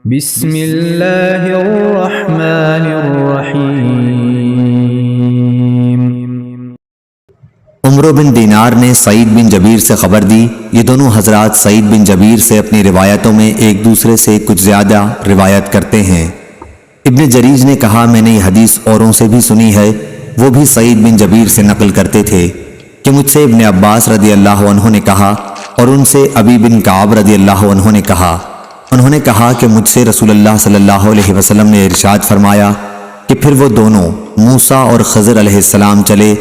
بسم اللہ الرحمن الرحیم۔ عمرو بن دینار نے سعید بن جبیر سے خبر دی۔ یہ دونوں حضرات سعید بن جبیر سے اپنی روایتوں میں ایک دوسرے سے کچھ زیادہ روایت کرتے ہیں۔ ابن جریج نے کہا میں نے یہ حدیث اوروں سے بھی سنی ہے، وہ بھی سعید بن جبیر سے نقل کرتے تھے کہ مجھ سے ابن عباس رضی اللہ عنہ نے کہا اور ان سے ابی بن کعب رضی اللہ عنہ نے کہا۔ انہوں نے کہا کہ مجھ سے رسول اللہ صلی اللہ علیہ وسلم نے ارشاد فرمایا کہ پھر وہ دونوں موسیٰ اور خضر علیہ السلام چلے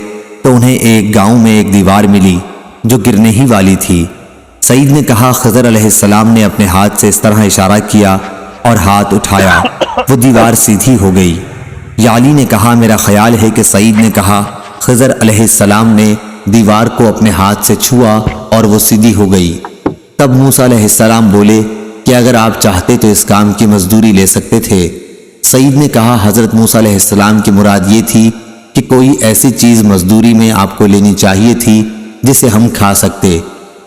تو انہیں ایک گاؤں میں ایک دیوار ملی جو گرنے ہی والی تھی۔ سعید نے کہا خضر علیہ السلام نے اپنے ہاتھ سے اس طرح اشارہ کیا اور ہاتھ اٹھایا، وہ دیوار سیدھی ہو گئی۔ یعلی نے کہا میرا خیال ہے کہ سعید نے کہا خضر علیہ السلام نے دیوار کو اپنے ہاتھ سے چھوا اور وہ سیدھی ہو گئی۔ تب موسیٰ علیہ السلام بولے کہ اگر آپ چاہتے تو اس کام کی مزدوری لے سکتے تھے۔ سعید نے کہا حضرت موسیٰ علیہ السلام کی مراد یہ تھی کہ کوئی ایسی چیز مزدوری میں آپ کو لینی چاہیے تھی جسے ہم کھا سکتے،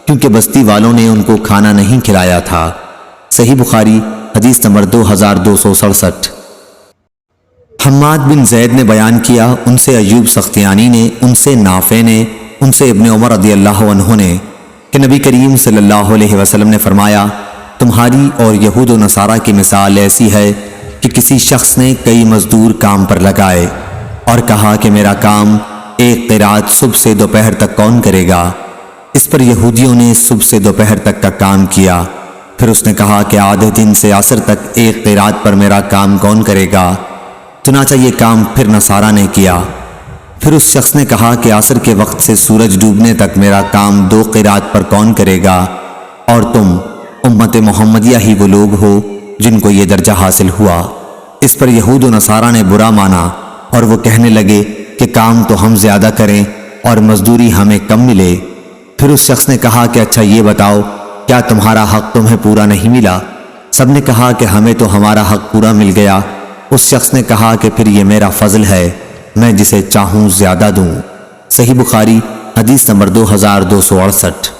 کیونکہ بستی والوں نے ان کو کھانا نہیں کھلایا تھا۔ صحیح بخاری حدیث نمبر 2267۔ حماد بن زید نے بیان کیا، ان سے ایوب سختیانی نے، ان سے نافع نے، ان سے ابن عمر رضی اللہ عنہ نے کہ نبی کریم صلی اللہ علیہ وسلم نے فرمایا تمہاری اور یہود و نصارہ کی مثال ایسی ہے کہ کسی شخص نے کئی مزدور کام پر لگائے اور کہا کہ میرا کام ایک قرات صبح سے دوپہر تک کون کرے گا۔ اس پر یہودیوں نے صبح سے دوپہر تک کا کام کیا۔ پھر اس نے کہا کہ آدھے دن سے عصر تک ایک قرات پر میرا کام کون کرے گا؟ چنانچہ یہ کام پھر نصارہ نے کیا۔ پھر اس شخص نے کہا کہ عصر کے وقت سے سورج ڈوبنے تک میرا کام 2 قرات پر کون کرے گا؟ اور تم امت محمدیہ ہی وہ لوگ ہو جن کو یہ درجہ حاصل ہوا۔ اس پر یہود و نصارہ نے برا مانا اور وہ کہنے لگے کہ کام تو ہم زیادہ کریں اور مزدوری ہمیں کم ملے۔ پھر اس شخص نے کہا کہ اچھا یہ بتاؤ کیا تمہارا حق تمہیں پورا نہیں ملا؟ سب نے کہا کہ ہمیں تو ہمارا حق پورا مل گیا۔ اس شخص نے کہا کہ پھر یہ میرا فضل ہے، میں جسے چاہوں زیادہ دوں۔ صحیح بخاری حدیث نمبر 2268۔